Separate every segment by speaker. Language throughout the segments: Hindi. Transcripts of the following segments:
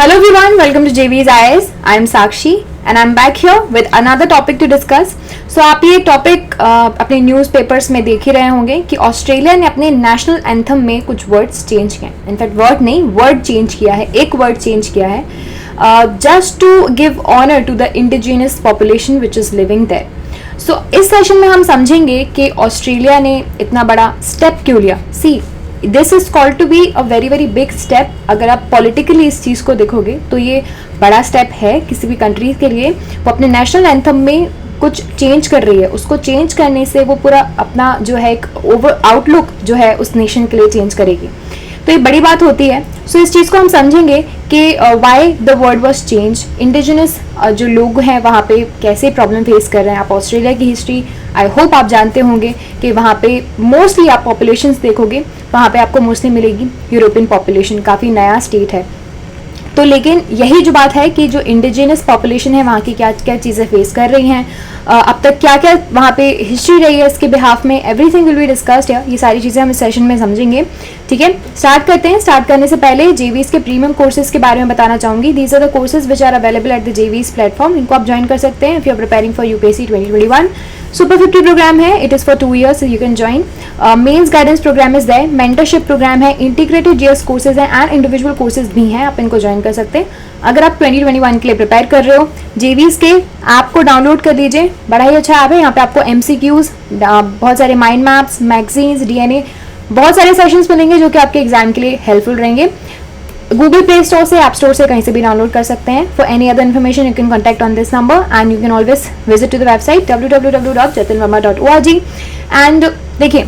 Speaker 1: Hello everyone, welcome to JV's IAS. I am Sakshi and I am back here with another topic to discuss. So आप ये टॉपिक अपने न्यूज़पेपर्स में देख ही रहे होंगे कि ऑस्ट्रेलिया ने अपने नेशनल एंथम में कुछ वर्ड्स चेंज किए हैं. इनफैक्ट वर्ड नहीं, वर्ड चेंज किया है, एक वर्ड चेंज किया है just to give honour to the indigenous population which is living there. So इस सेशन में हम समझेंगे कि ऑस्ट्रेलिया ने इतना बड़ा स्टेप क्यों लिया. See this is called to be a very very big step. अगर आप पॉलिटिकली इस चीज़ को देखोगे तो ये बड़ा स्टेप है किसी भी कंट्री के लिए. वो अपने नेशनल एंथम में कुछ चेंज कर रही है. उसको चेंज करने से वो पूरा अपना जो है एक ओवर आउटलुक जो है उस नेशन के लिए चेंज करेगी. तो ये बड़ी बात होती है. सो इस चीज़ को हम समझेंगे कि why the word was change. Indigenous जो लोग हैं वहाँ पे कैसे प्रॉब्लम फेस कर रहे हैं. आप ऑस्ट्रेलिया की हिस्ट्री आई होप आप जानते होंगे कि वहाँ पे मोस्टली आप पॉपुलेशंस देखोगे वहाँ पे आपको मोस्टली मिलेगी यूरोपियन पॉपुलेशन. काफ़ी नया स्टेट है. तो लेकिन यही जो बात है कि जो इंडिजिनस पॉपुलेशन है वहाँ की क्या क्या चीज़ें फेस कर रही हैं, अब तक क्या क्या वहाँ पे हिस्ट्री रही है इसके बिहाफ में, एवरीथिंग विल बी डिस्कस्ड. ये सारी चीज़ें हम इस सेशन में समझेंगे. ठीक है, स्टार्ट करते हैं. स्टार्ट करने से पहले जेवीज के प्रीमियम कोर्सेज के बारे में बताना चाहूँगी. These are the courses which are available at the JV's platform. इनको आप ज्वाइन कर सकते हैं if you are preparing for UPSC 2021. Super 50 programme है. It is for 2 years you can join. Mains guidance programme is there. Mentorship programme है. इंटीग्रेटेड जीएस कोर्सेज हैं एंड इंडिविजुअल कोर्सेज भी हैं. आप इनको ज्वाइन कर सकते हैं अगर आप 2021 के लिए प्रिपेयर कर रहे हो. जेवीज के ऐप को डाउनलोड कर लीजिए. बड़ा ही अच्छा ऐप है. यहाँ पे आपको एमसीक्यूज, बहुत सारे माइंड मैप्स, मैगजीन्स, डीएनए, बहुत सारे सेशंस मिलेंगे जो कि आपके एग्जाम के लिए हेल्पफुल रहेंगे. गूगल प्ले स्टोर से, ऐप स्टोर से कहीं से भी डाउनलोड कर सकते हैं. For any other information you can contact on this number and you can always visit to the website www.jatinverma.org. And देखिए,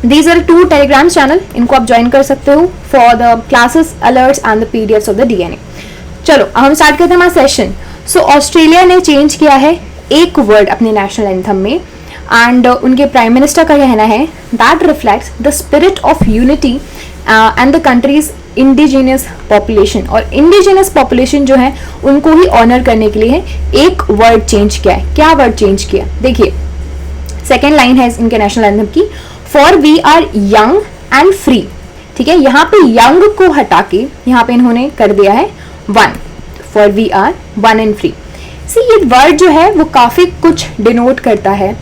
Speaker 1: these are 2 टेलीग्राम चैनल. इनको आप ज्वाइन कर सकते हो for the classes, alerts and the PDFs of the DNA. चलो अब हम स्टार्ट करते हैं हमारा सेशन. सो ऑस्ट्रेलिया ने चेंज किया है एक वर्ड अपने नेशनल एंथम में एंड उनके प्राइम मिनिस्टर का कहना है that reflects the spirit of unity and the countries indigenous population. और इंडिजिनियस पॉपुलेशन जो है उनको ही ऑनर करने के लिए एक वर्ड चेंज किया है. क्या वर्ड चेंज किया? देखिए, सेकेंड लाइन है इनके नेशनल एंथम की, for we are young and free. ठीक है, यहाँ पे यंग को हटा के यहाँ पे इन्होंने कर दिया है one. For we are one and free. See ये वर्ड जो है वो काफ़ी कुछ डिनोट करता है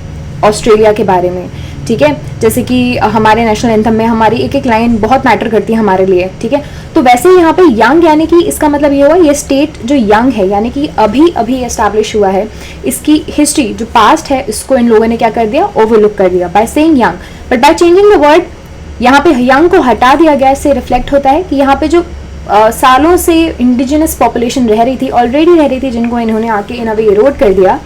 Speaker 1: ऑस्ट्रेलिया के बारे में. ठीक है, जैसे कि हमारे नेशनल एंथम में हमारी एक एक लाइन बहुत मैटर करती है हमारे लिए. ठीक है, तो वैसे यहाँ पे यंग यानी कि इसका मतलब ये हुआ ये स्टेट जो यंग है यानी कि अभी अभी एस्टैब्लिश हुआ है. इसकी हिस्ट्री जो पास्ट है इसको इन लोगों ने क्या कर दिया, ओवरलुक कर दिया by saying young. But by changing the word यहाँ पे यंग को हटा दिया गया. इससे रिफ्लेक्ट होता है कि यहाँ पे जो सालों से इंडिजिनस पॉपुलेशन रह रही थी, ऑलरेडी रह रही थी, जिनको इन्होंने आके इन अ वे इरोड कर दिया,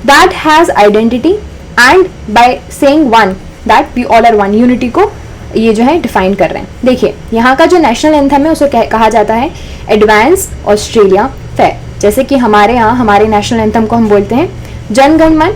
Speaker 1: that has identity and by saying one that we all are one, unity को ये जो है डिफाइन कर रहे हैं. देखिए, यहाँ का जो नेशनल एंथम है उसे कहा जाता है एडवांस ऑस्ट्रेलिया फेयर. जैसे कि हमारे यहाँ हमारे नेशनल एंथम को हम बोलते हैं जन गण मन,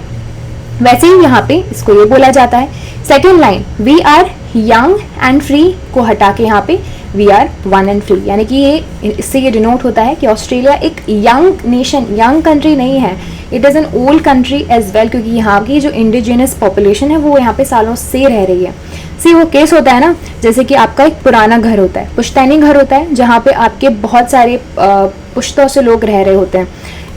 Speaker 1: वैसे ही यहाँ पे इसको ये बोला जाता है. Second line we are young and free को हटा के यहाँ पे we are one and free, यानी कि ये इससे ये डिनोट होता है कि ऑस्ट्रेलिया एक यंग नेशन, यंग कंट्री नहीं है. It is an old country as well, क्योंकि यहाँ की जो इंडिजिनस पॉपुलेशन है वो यहाँ पे सालों से रह रही है. सी वो केस होता है ना, जैसे कि आपका एक पुराना घर होता है, पुश्तैनी घर होता है, जहाँ पे आपके बहुत सारे पुश्तों से लोग रह रहे होते हैं.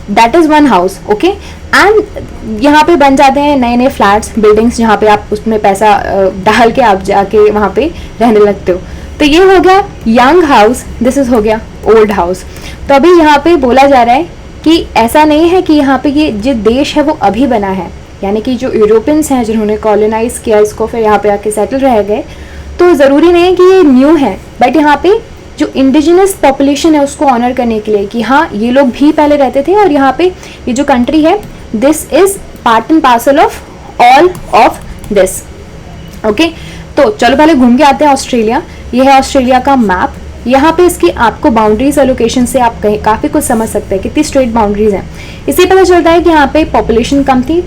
Speaker 1: That is one house. Okay, and यहाँ पे बन जाते हैं नए नए फ्लैट्स, बिल्डिंग्स, जहाँ पे आप उसमें पैसा डाल के आप जाके वहाँ पे रहने लगते हो. तो ये हो गया यंग हाउस, दिस इज हो गया ओल्ड हाउस. तो अभी यहाँ पे बोला जा रहा है कि ऐसा नहीं है कि यहाँ पे ये जो देश है वो अभी बना है, यानी कि जो यूरोपियंस हैं जिन्होंने कॉलोनाइज किया इसको फिर यहाँ पे आके सेटल रह गए, तो ज़रूरी नहीं है कि ये न्यू है. बट यहाँ पे जो इंडिजिनस पॉपुलेशन है उसको ऑनर करने के लिए कि हाँ ये लोग भी पहले रहते थे और यहाँ पे ये जो कंट्री है this is part and parcel of all of this. Okay, तो चलो पहले घूम के आते हैं ऑस्ट्रेलिया. ये है ऑस्ट्रेलिया का मैप. यहाँ पे इसकी आपको बाउंड्रीज एलोकेशन से आप कहीं काफ़ी कुछ समझ सकते हैं कितनी स्ट्रेट बाउंड्रीज हैं. इससे पता चलता है कि यहाँ पे पॉपुलेशन कम थी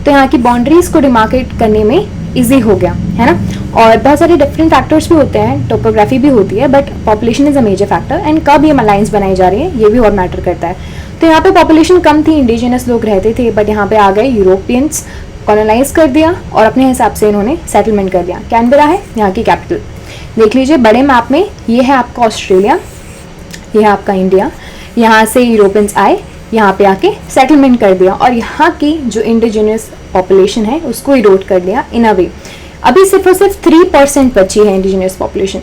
Speaker 1: तो यहाँ की बाउंड्रीज को डिमार्केट करने में ईजी हो गया है ना. और बहुत सारे डिफरेंट फैक्टर्स भी होते हैं, टोपोग्राफी भी होती है, but population is a major factor. And कब ये अलायंस बनाई जा रही है ये भी और मैटर करता है. तो यहाँ पे पॉपुलेशन कम थी, इंडिजिनस लोग रहते थे, बट यहाँ पे आ गए यूरोपियंस, कॉलोनाइज कर दिया और अपने हिसाब से इन्होंने सेटलमेंट कर दिया. कैनबेरा है यहाँ की कैपिटल. देख लीजिए बड़े मैप में ये है आपका ऑस्ट्रेलिया. ये है आपका इंडिया। यहाँ से यूरोपियंस आए, यहाँ पे आके सेटलमेंट कर दिया और यहाँ की जो इंडिजिनियस पॉपुलेशन है उसको इरोड कर दिया इन अ वे। अभी सिर्फ और सिर्फ 3% बची है इंडिजिनियस पॉपुलेशन।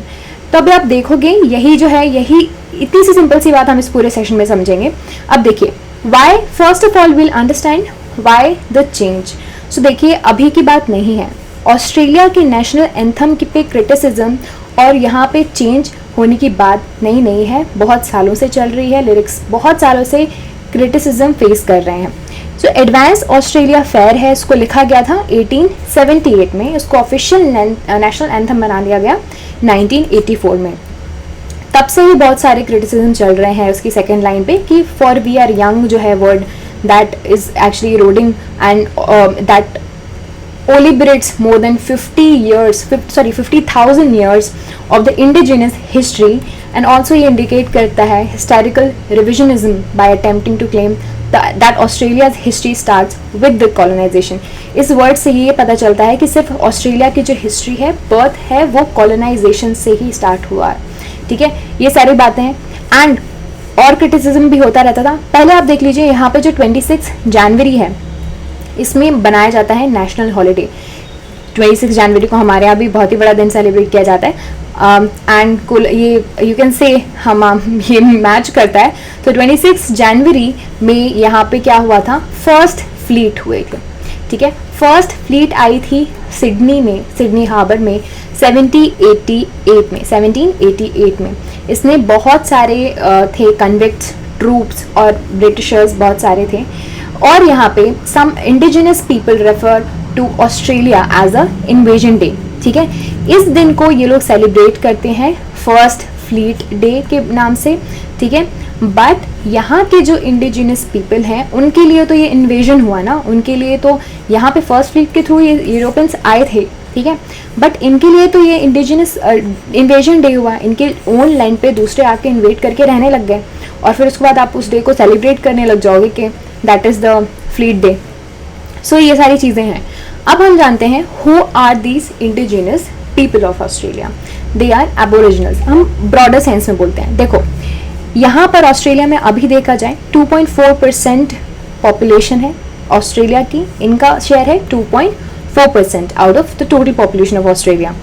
Speaker 1: तो अभी आप देखोगे यही जो है, यही इतनी सी सिंपल सी बात हम इस पूरे सेशन में समझेंगे। अब देखिए why, first of all will understand why the change. So देखिए अभी की बात नहीं है, ऑस्ट्रेलिया के नेशनल एंथम की पे क्रिटिसिज्म और यहाँ पे चेंज होने की बात नहीं है, बहुत सालों से चल रही है। लिरिक्स बहुत सालों से क्रिटिसिज्म फेस कर रहे हैं। सो एडवांस ऑस्ट्रेलिया फेयर है, इसको लिखा गया था 1878 में, इसको ऑफिशियल नेशनल एंथम बना दिया गया 1984 में। तब से ही बहुत सारे क्रिटिसिज्म चल रहे हैं उसकी सेकेंड लाइन पे कि फॉर वी आर यंग जो है word that is actually eroding and that obliterates more than 50,000 years of the indigenous history, and also ये indicate करता है historical revisionism by attempting to claim that Australia's history starts with the colonization। इस वर्ड से ये पता चलता है कि सिर्फ ऑस्ट्रेलिया की जो हिस्ट्री है, बर्थ है, वो कॉलोनाइजेशन से ही स्टार्ट हुआ है। ठीक है, ये सारी बातें हैं। एंड और क्रिटिसिज्म भी होता रहता था। पहले आप देख लीजिए यहाँ पे जो 26 जनवरी है इसमें बनाया जाता है नेशनल हॉलीडे। 26 जनवरी को हमारे यहाँ भी बहुत ही बड़ा दिन सेलिब्रेट किया जाता है। एंड कुल ये यू कैन से हम ये मैच करता है। तो 26 जनवरी में यहाँ पे क्या हुआ था, फर्स्ट फ्लीट हुए थे। ठीक है, फर्स्ट फ्लीट आई थी सिडनी में, सिडनी हार्बर में 1788 में। इसने बहुत सारे थे कन्विक्ट्स, ट्रूप्स और ब्रिटिशर्स बहुत सारे थे। और यहाँ पे some indigenous people refer to Australia as a invasion day. ठीक है, इस दिन को ये लोग सेलिब्रेट करते हैं फर्स्ट फ्लीट डे के नाम से। ठीक है, बट यहाँ के जो इंडिजिनस पीपल हैं उनके लिए तो ये इन्वेजन हुआ ना, उनके लिए तो यहाँ पे फर्स्ट फ्लीट के थ्रू ये यूरोपियंस आए थे। ठीक है, बट इनके लिए तो ये इंडिजिनस इन्वेजन डे हुआ, इनके ओन लैंड पे दूसरे आके इन्वेट करके रहने लग गए और फिर उसके बाद आप उस डे को सेलिब्रेट करने लग जाओगे कि that is the fleet day. So ये सारी चीज़ें हैं। अब हम जानते हैं who are these indigenous people of Australia. They are aboriginals. हम ब्रॉडर सेंस में बोलते हैं। देखो यहाँ पर ऑस्ट्रेलिया में अभी देखा जाए 2.4% पॉपुलेशन है ऑस्ट्रेलिया की, इनका शेयर है 2.4% out of the total population of Australia.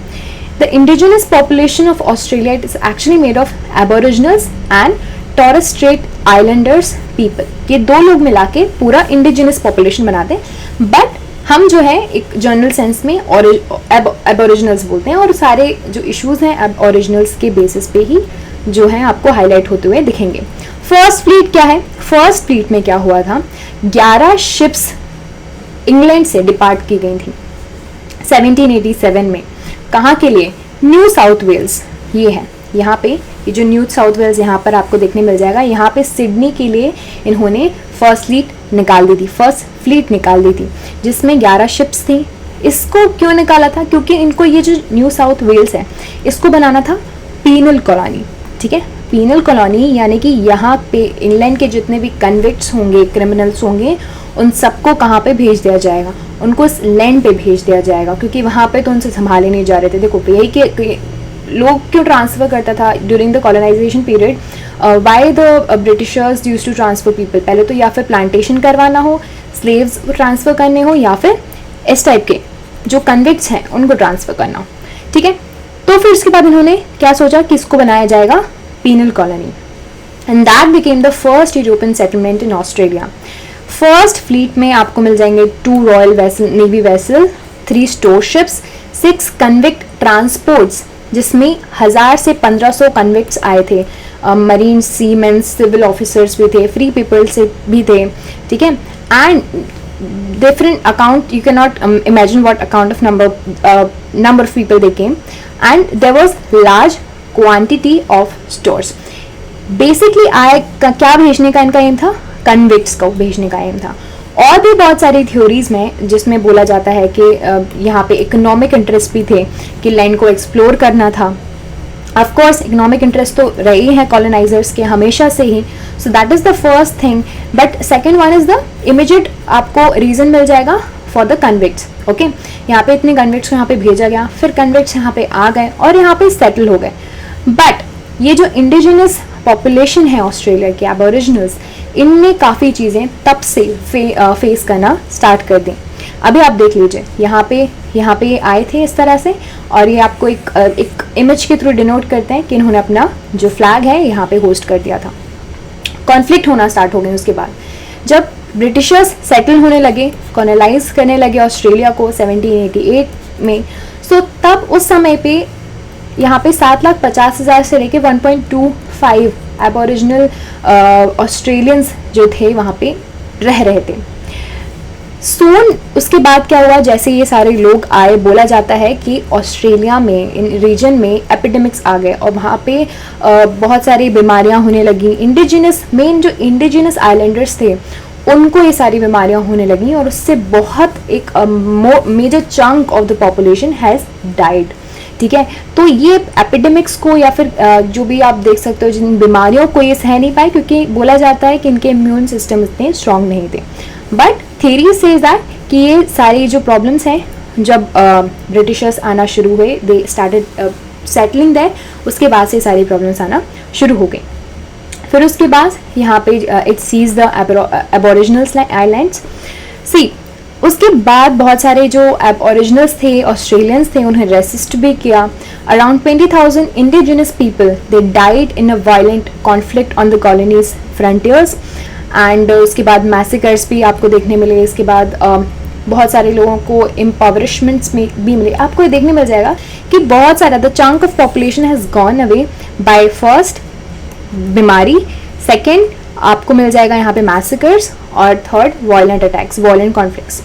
Speaker 1: The indigenous population of Australia is actually made of Aboriginals and taurus straight Islanders people. ये दो लोग मिला के पूरा इंडिजिनस पॉपुलेशन बनाते हैं, बट हम जो है एक जनरल सेंस में एबोरिजिनल्स बोलते हैं और सारे जो इश्यूज हैं एबोरिजिनल्स के बेसिस पे ही जो है आपको हाईलाइट होते हुए दिखेंगे। फर्स्ट फ्लीट क्या है, फर्स्ट फ्लीट में क्या हुआ था, 11 शिप्स इंग्लैंड से डिपार्ट की गई थी 1787 में। कहाँ के लिए, न्यू साउथ वेल्स। ये है यहाँ पे, ये जो न्यू साउथ वेल्स यहाँ पर आपको देखने मिल जाएगा, यहाँ पे सिडनी के लिए इन्होंने फर्स्ट फ्लीट निकाल दी थी, फर्स्ट फ्लीट निकाल दी थी जिसमें 11 शिप्स थी। इसको क्यों निकाला था, क्योंकि इनको ये जो न्यू साउथ वेल्स है इसको बनाना था पीनल कॉलोनी। ठीक है, पीनल कॉलोनी यानी कि यहाँ पे इंग्लैंड के जितने भी कन्विक्ट्स होंगे, क्रिमिनल्स होंगे, उन सबको कहाँ पे भेज दिया जाएगा, उनको इस लैंड पे भेज दिया जाएगा, क्योंकि वहाँ पे तो उनसे संभाले नहीं जा रहे थे। देखो यही कि लोग क्यों ट्रांसफ़र करता था during the colonization period, why the Britishers use to transfer people. पहले तो या फिर प्लांटेशन करवाना हो, स्लेव्स ट्रांसफ़र करने हो, या फिर इस टाइप के जो कन्विक्ट्स हैं उनको ट्रांसफ़र करना हो। ठीक है, तो फिर उसके बाद इन्होंने क्या सोचा कि इसको बनाया जाएगा penal colony, and that became the first European settlement in Australia. First fleet में आपको मिल जाएंगे 2 royal vessel navy vessel, 3 store ships, 6 convict transports जिसमें 1000 से 1500 कन्विक्ट्स आए थे। मरीन, सीमेन, सिविल ऑफिसर्स भी थे, फ्री पीपल से भी थे। ठीक है, and different account, you cannot imagine what account of number of people they came, and there was large quantity of stores. Basically क्या भेजने का इनका एम था, कन्विक्ट्स को भेजने का एम था। और भी बहुत सारी थ्योरीज में जिसमें बोला जाता है कि यहाँ पे इकोनॉमिक इंटरेस्ट भी थे कि लैंड को एक्सप्लोर करना था। ऑफ कोर्स इकोनॉमिक इंटरेस्ट तो रही है कॉलोनाइजर्स के हमेशा से ही, so that is the first thing. But second one is the immediate आपको रीजन मिल जाएगा फॉर द कन्विक्ट्स। ओके, यहाँ पे इतने कन्विक्ट्स को यहाँ पे भेजा गया, फिर कन्विक्ट्स यहाँ पे आ गए और यहाँ पे सेटल हो गए। बट ये जो इंडिजिनस पॉपुलेशन है ऑस्ट्रेलिया के एबोरिजिनल्स, इनने काफ़ी चीज़ें तब से फेस करना स्टार्ट कर दी। अभी आप देख लीजिए, यहाँ पे आए थे इस तरह से, और ये आपको एक इमेज के थ्रू डिनोट करते हैं कि इन्होंने अपना जो फ्लैग है यहाँ पे होस्ट कर दिया था। कॉन्फ्लिक्ट होना स्टार्ट हो गए उसके बाद, जब ब्रिटिशर्स सेटल होने लगे, कॉलोनाइज करने लगे ऑस्ट्रेलिया को 1788 में। सो तब उस समय पे यहाँ पे 7,50,000 से लेके 1.25 एबोरिजिनल ऑस्ट्रेलियंस जो थे वहाँ पे रह रहे थे। सून उसके बाद क्या हुआ, जैसे ये सारे लोग आए, बोला जाता है कि ऑस्ट्रेलिया में इन रीजन में एपिडेमिक्स आ गए और वहाँ पे बहुत सारी बीमारियाँ होने लगी। जो इंडिजिनस आइलैंडर्स थे उनको ये सारी बीमारियाँ होने लगी, और उससे बहुत एक major chunk of the population has died. ठीक है, तो ये एपिडेमिक्स को या फिर जो भी आप देख सकते हो जिन बीमारियों को ये सह नहीं पाए, क्योंकि बोला जाता है कि इनके इम्यून सिस्टम इतने स्ट्रांग नहीं थे। बट थ्योरी सेज दैट कि ये सारी जो प्रॉब्लम्स हैं, जब ब्रिटिशर्स आना शुरू हुए, दे स्टार्टेड सेटलिंग देयर, उसके बाद से सारी प्रॉब्लम्स आना शुरू हो गई। फिर उसके बाद यहाँ पे it sees the aboriginals islands. See उसके बाद बहुत सारे जो एबोरिजिनल्स थे, ऑस्ट्रेलियंस थे, उन्हें रेसिस्ट भी किया। Around 20,000 indigenous people they died in a violent conflict on the colonies frontiers, and उसके बाद मैसेकर्स भी आपको देखने मिले। इसके बाद बहुत सारे लोगों को इम्पावरिशमेंट्स में भी मिले। आपको ये देखने मिल जाएगा कि बहुत सारा the chunk of population has gone away by first बीमारी, सेकेंड आपको मिल जाएगा यहाँ पे मैसेकर्स, और third violent attacks, violent conflicts.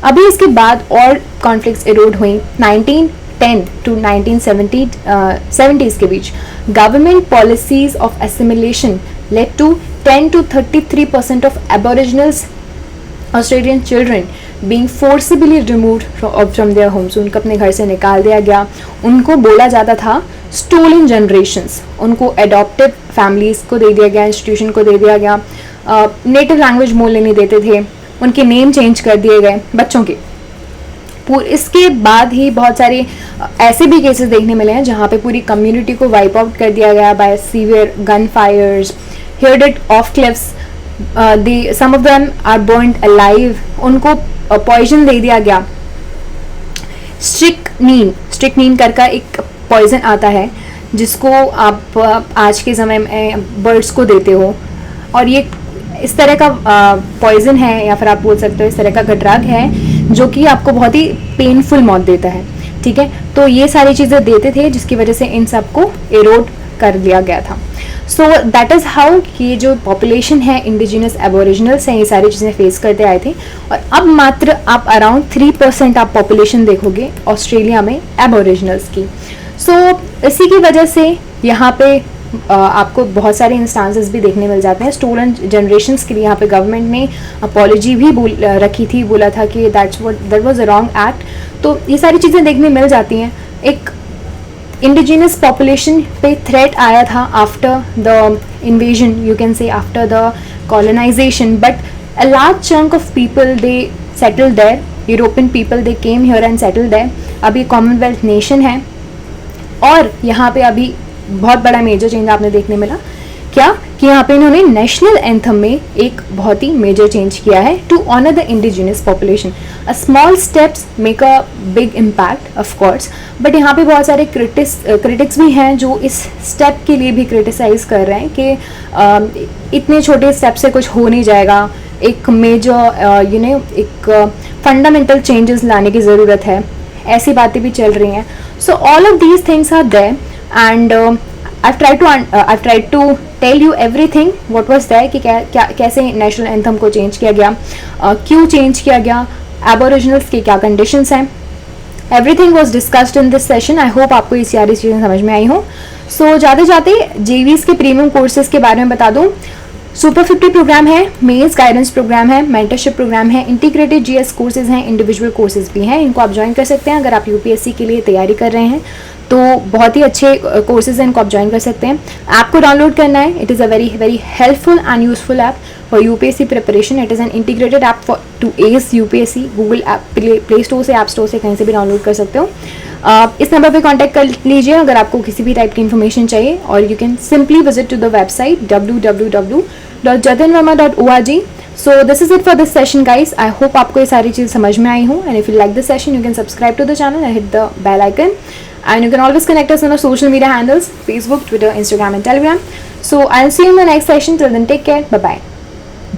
Speaker 1: अभी इसके बाद और कॉन्फ्लिक्ट्स इरोड हुई 1910 टू 1970s के बीच। Government policies of assimilation led to 10 to 33% of Aboriginals Australian children being forcibly removed from their homes। उनको अपने घर से निकाल दिया गया। उनको बोला जाता था stolen generations, उनको adopted families को दे दिया गया, इंस्टीट्यूशन को दे दिया गया, नेटिव लैंग्वेज बोलने नहीं देते थे, उनके नेम चेंज कर दिए गए बच्चों के। इसके बाद ही बहुत सारे ऐसे भी केसेस देखने मिले हैं जहाँ पे पूरी कम्युनिटी को वाइप आउट कर दिया गया by severe gun fires, headed off cliffs, some of them are burned alive, उनको पॉइजन दे दिया गया। स्ट्रिक्नीन करके एक पॉइजन आता है जिसको आप आज के समय में बर्ड्स को देते हो, और ये इस तरह का पॉइजन है, या फिर आप बोल सकते हो इस तरह का ड्रग है जो कि आपको बहुत ही पेनफुल मौत देता है। ठीक है, तो ये सारी चीज़ें देते थे जिसकी वजह से इन सबको एरोड कर दिया गया था। सो दैट इज़ हाउ कि जो पॉपुलेशन है इंडिजिनस एबोरिजिनल्स हैं, ये सारी चीज़ें फेस करते आए थे। और अब मात्र आप अराउंड 3% आप पॉपुलेशन देखोगे ऑस्ट्रेलिया में एबोरिजिनल्स की। सो इसी की वजह से यहाँ पे आपको बहुत सारे इंस्टांसेस भी देखने मिल जाते हैं। स्टूडेंट जनरेशन्स के लिए यहाँ पे गवर्नमेंट ने अपॉलॉजी भी रखी थी, बोला था कि that was a wrong act. तो ये सारी चीज़ें देखने मिल जाती हैं। एक इंडिजिनस पॉपुलेशन पे थ्रेट आया था after the invasion, you can say after the colonization, but a large chunk of people they settled there, European people they came here and settled there. अभी कॉमनवेल्थ नेशन है, और यहाँ पे अभी बहुत बड़ा मेजर चेंज आपने देखने मिला क्या कि यहाँ पे इन्होंने नेशनल एंथम में एक बहुत ही मेजर चेंज किया है to honour the indigenous population. A small steps make a big impact of course, but यहाँ पे बहुत सारे क्रिटिक्स भी हैं जो इस स्टेप के लिए भी क्रिटिसाइज कर रहे हैं कि इतने छोटे स्टेप से कुछ हो नहीं जाएगा, एक मेजर एक फंडामेंटल चेंजेस लाने की ज़रूरत है, ऐसी बातें भी चल रही हैं। So all of these things are there, and I've tried to tell you everything what was there कि कैसे नेशनल एंथम को चेंज किया गया, क्यों चेंज किया गया, एबोरिजिनल्स की क्या कंडीशंस हैं। Everything was discussed in this session. I hope आपको ये सारी चीज़ें समझ में आई हो। सो जाते जाते जेवीज़ के प्रीमियम कोर्सेज के बारे में बता दूँ। सुपर 50 प्रोग्राम है, मेल्स गाइडेंस प्रोग्राम है, मेंटरशिप प्रोग्राम है, इंटीग्रेटेड जीएस कोर्सेज हैं, इंडिविजुअल कोर्सेज भी हैं। इनको आप ज्वाइन कर सकते हैं अगर आप यूपीएससी के लिए तैयारी कर रहे हैं। तो बहुत ही अच्छे कोर्सेज हैं, इनको आप ज्वाइन कर सकते हैं। ऐप को डाउनलोड करना है, it is a very very helpful and useful app for UPSC preparation. It is an integrated app for to S UPSC. Google app Play Store से, ऐप स्टोर से, कहीं से भी डाउनलोड कर सकते हो। इस नंबर पे कांटेक्ट कर लीजिए अगर आपको किसी भी टाइप की इन्फॉर्मेशन चाहिए, और you can simply visit to the website www.jatinverma.org। So this is it for this session, guys. I hope आपको ये सारी चीज़ समझ में आई हो, and if you like this session, you can subscribe to the channel and hit the bell icon. And you can always connect us on our social media handles: Facebook, Twitter, Instagram, and Telegram. So I'll see you in the next session. Till then, take care. Bye bye.